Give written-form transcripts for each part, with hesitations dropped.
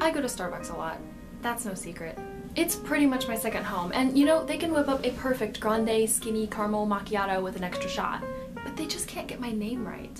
I go to Starbucks a lot. That's no secret. It's pretty much my second home, and you know, they can whip up a perfect grande skinny caramel macchiato with an extra shot, but they just can't get my name right.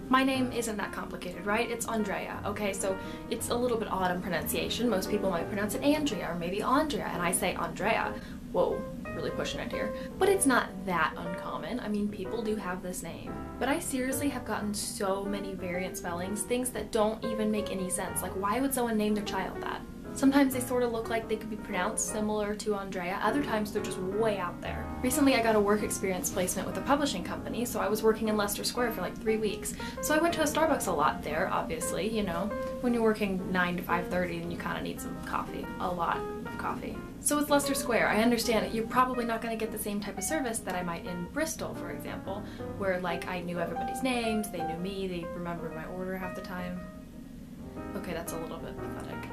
My name isn't that complicated, right? It's Andrea, okay? So it's a little bit odd in pronunciation. Most people might pronounce it Andrea or maybe Andrea, and I say Andrea. Whoa, really pushing it here. But it's not that uncommon. I mean, people do have this name. But I seriously have gotten so many variant spellings, things that don't even make any sense. Like, why would someone name their child that? Sometimes they sort of look like they could be pronounced similar to Andrea, other times they're just way out there. Recently I got a work experience placement with a publishing company, so I was working in Leicester Square for like 3 weeks. So I went to a Starbucks a lot there, obviously, you know. When you're working 9 to 5:30 and you kind of need some coffee. A lot of coffee. So it's Leicester Square. I understand you're probably not going to get the same type of service that I might in Bristol, for example, where like I knew everybody's names, they knew me, they remembered my order half the time. Okay, that's a little bit pathetic.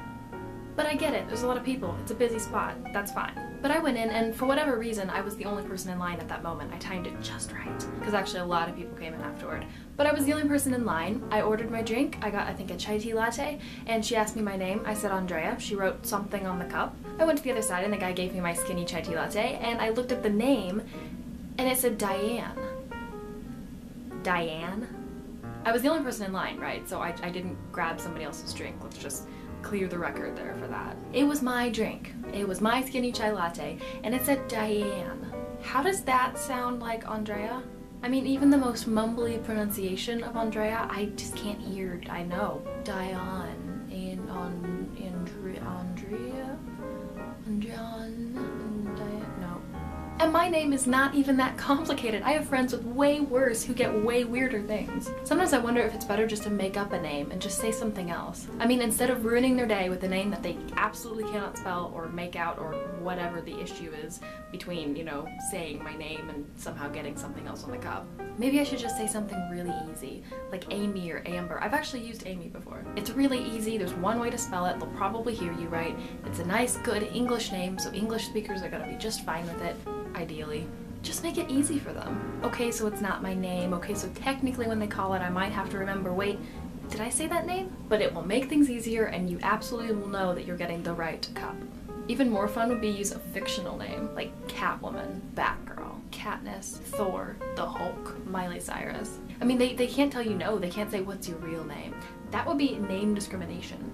But I get it, there's a lot of people, it's a busy spot, that's fine. But I went in and for whatever reason, I was the only person in line at that moment. I timed it just right. Because actually a lot of people came in afterward. But I was the only person in line. I ordered my drink, I got I think a chai tea latte, and she asked me my name. I said Andrea, she wrote something on the cup. I went to the other side and the guy gave me my skinny chai tea latte, and I looked at the name, and it said Diane. Diane? I was the only person in line, right? So I didn't grab somebody else's drink, let's just clear the record there for that. It was my drink. It was my skinny chai latte, and it said Diane. How does that sound like Andrea? I mean, even the most mumbly pronunciation of Andrea, I just can't hear. I know. Diane, no. And my name is not even that complicated. I have friends with way worse who get way weirder things. Sometimes I wonder if it's better just to make up a name and just say something else. I mean, instead of ruining their day with a name that they absolutely cannot spell or make out or whatever the issue is between, you know, saying my name and somehow getting something else on the cup. Maybe I should just say something really easy, like Amy or Amber. I've actually used Amy before. It's really easy, there's one way to spell it, they'll probably hear you right. It's a nice, good English name, so English speakers are gonna be just fine with it. Ideally. Just make it easy for them. Okay, so it's not my name. Okay, so technically when they call it, I might have to remember, wait, did I say that name? But it will make things easier and you absolutely will know that you're getting the right cup. Even more fun would be use a fictional name, like Catwoman, Batgirl, Katniss, Thor, the Hulk, Miley Cyrus. I mean, they can't tell you no, they can't say what's your real name. That would be name discrimination.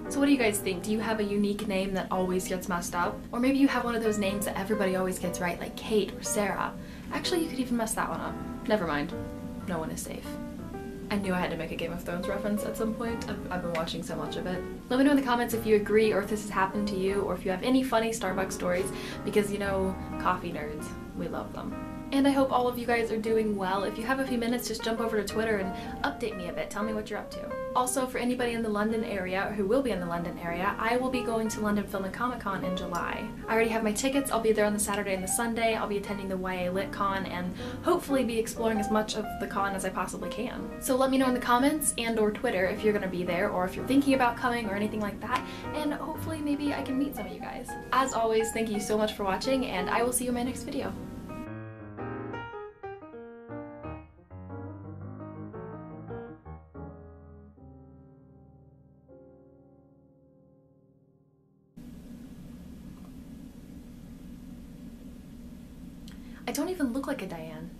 So what do you guys think? Do you have a unique name that always gets messed up? Or maybe you have one of those names that everybody always gets right, like Kate or Sarah. Actually, you could even mess that one up. Never mind. No one is safe. I knew I had to make a Game of Thrones reference at some point. I've been watching so much of it. Let me know in the comments if you agree or if this has happened to you or if you have any funny Starbucks stories because, you know, coffee nerds, we love them. And I hope all of you guys are doing well. If you have a few minutes, just jump over to Twitter and update me a bit. Tell me what you're up to. Also, for anybody in the London area, or who will be in the London area, I will be going to London Film and Comic Con in July. I already have my tickets. I'll be there on the Saturday and the Sunday. I'll be attending the YA Lit Con and hopefully be exploring as much of the con as I possibly can. So let me know in the comments and or Twitter if you're gonna be there or if you're thinking about coming or anything like that, and hopefully maybe I can meet some of you guys. As always, thank you so much for watching, and I will see you in my next video. I don't even look like a Diane.